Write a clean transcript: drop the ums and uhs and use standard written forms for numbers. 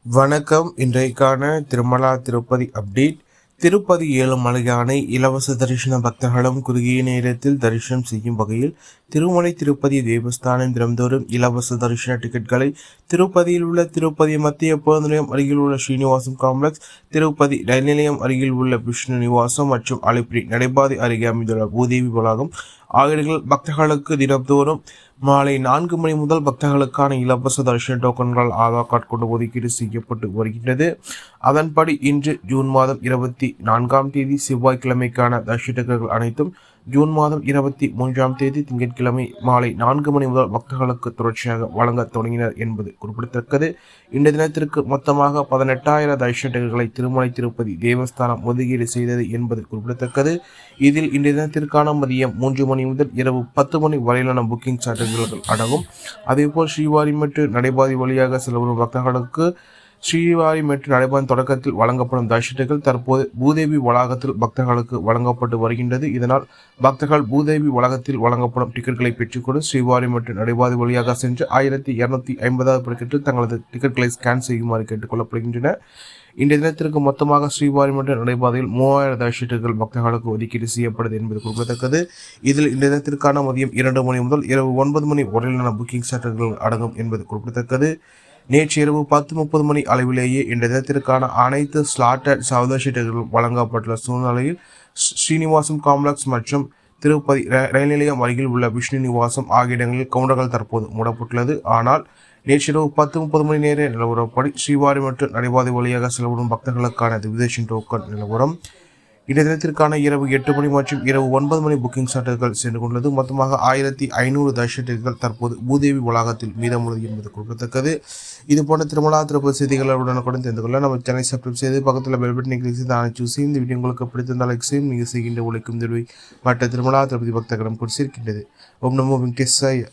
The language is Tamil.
வணக்கம். இன்றைக்கான திருமலா திருப்பதி அப்டேட். திருப்பதி ஏழுமலையானை இலவச தரிசன பக்தர்களும் குறுகிய நேரத்தில் தரிசனம் செய்யும் வகையில் திருமலை திருப்பதி தேவஸ்தானம் தினந்தோறும் இலவச தரிசன டிக்கெட்களை திருப்பதியில் உள்ள திருப்பதி மத்திய பேருந்து நிலையம் அருகில் உள்ள ஸ்ரீனிவாசம் காம்ப்ளெக்ஸ், திருப்பதி ரயில் நிலையம் அருகில் உள்ள விஷ்ணு நிவாசம் மற்றும் அலிப்பிரி நடைபாதை அருகே அமைந்துள்ள பூதேவி வளாகம் ஆகிய பக்தர்களுக்கு தினந்தோறும் மாலை 4 மணி முதல் பக்தர்களுக்கான இலவச தரிசன டோக்கன்கள் ஆதார் கார்டு கொண்டு ஒதுக்கீடு செய்யப்பட்டு வருகின்றது. அதன்படி இன்று ஜூன் மாதம் 24ஆம் தேதி செவ்வாய்க்கிழமைக்கான தரிசன டிக்கெட்டுகள் அனைத்தும் ஜூன் மாதம் 23ஆம் தேதி திங்கட்கிழமை மாலை 4 மணி முதல் பக்தர்களுக்கு தொடர்ச்சியாக வழங்க தொடங்கினர் என்பது குறிப்பிடத்தக்கது. இந்த தினத்திற்கு மொத்தமாக 18,000 தரிசன டிக்கெட்டுகளை திருமலை திருப்பதி தேவஸ்தானம் ஒதுக்கீடு செய்தது என்பது குறிப்பிடத்தக்கது. இதில் இந்த தினத்திற்கான மதியம் 3 மணி முதல் இரவு 10 மணி வரையிலான புக்கிங் சார்ஜர்கள் அடங்கும். அதேபோல் ஸ்ரீவாரி மற்றும் நடைபாதை வழியாக செல்லும் பக்தர்களுக்கு ஸ்ரீவாரி மற்றும் நடைபாதையின் தொடக்கத்தில் வழங்கப்படும் தரிசனங்கள் தற்போது பூதேவி வளாகத்தில் பக்தர்களுக்கு வழங்கப்பட்டு வருகின்றது. இதனால் பக்தர்கள் பூதேவி வளாகத்தில் வழங்கப்படும் டிக்கெட்களை பெற்றுக்கொண்டு ஸ்ரீவாரி மற்றும் நடைபாதை வழியாக சென்று 1250 படிக்கட்டில் தங்களது டிக்கெட்களை ஸ்கேன் செய்யுமாறு கேட்டுக்கொள்ளப்படுகின்றனர். இந்த தினத்திற்கு மொத்தமாக ஸ்ரீவாரி மற்றும் நடைபாதையில் 3000 தரிசனங்கள் பக்தர்களுக்கு ஒதுக்கீடு செய்யப்படுது என்பது குறிப்பிடத்தக்கது. இதில் இந்த தினத்திற்கான மதியம் 2 மணி முதல் இரவு 9 மணி வரையிலான புக்கிங் சார்ஜர்கள் அடங்கும் என்பது குறிப்பிடத்தக்கது. நேற்று இரவு 10:30 மணி அளவிலேயே இந்த தினத்திற்கான அனைத்து ஸ்லாட்டட் சதவீதங்களும் வழங்கப்பட்டுள்ள சூழ்நிலையில் ஸ்ரீனிவாசம் காம்ப்ளெக்ஸ் மற்றும் திருப்பதி ரயில் நிலையம் அருகில் உள்ள விஷ்ணு நிவாசம் ஆகிய இடங்களில் கவுண்டர்கள் தற்போது மூடப்பட்டுள்ளது. ஆனால் நேற்றிரவு 10:30 மணி நேர நிலவரப்படி ஸ்ரீவாரி மற்றும் நடைபாதை வழியாக செல்லப்படும் பக்தர்களுக்கான திவிதேஷன் டோக்கன் நிலவரம் இந்த தினத்திற்கான இரவு 8 மணி மற்றும் இரவு 9 மணி புக்கிங் சார்ஜர்கள் சென்று கொண்டுள்ளது. மொத்தமாக 1500 தரிசனங்கள் தற்போது பூதேவி வளாகத்தில் மீதமுள்ளது என்பது குறிப்பிடத்தக்கது. இதுபோன்ற திருமலா திருப்பதி செய்திகளை உடனுக்குடன் தெரிந்து கொள்ள நம்ம சேனலை சப்ஸ்கிரைப் செய்து பக்கத்தில் பெல் பட்டனை கிளிக் செய்து அனைத்து செய்யும். இந்த வீடியோ உங்களுக்கு பிடித்திருந்தால் லைக் செய்யும். நீங்கள் செய்கின்ற உழைக்கும் தெரிவி மற்ற திருமலா திருப்பதி பக்தர்களிடம் குறிச்சிருக்கின்றது. ஓம் நமோ வெங்கடேசாய.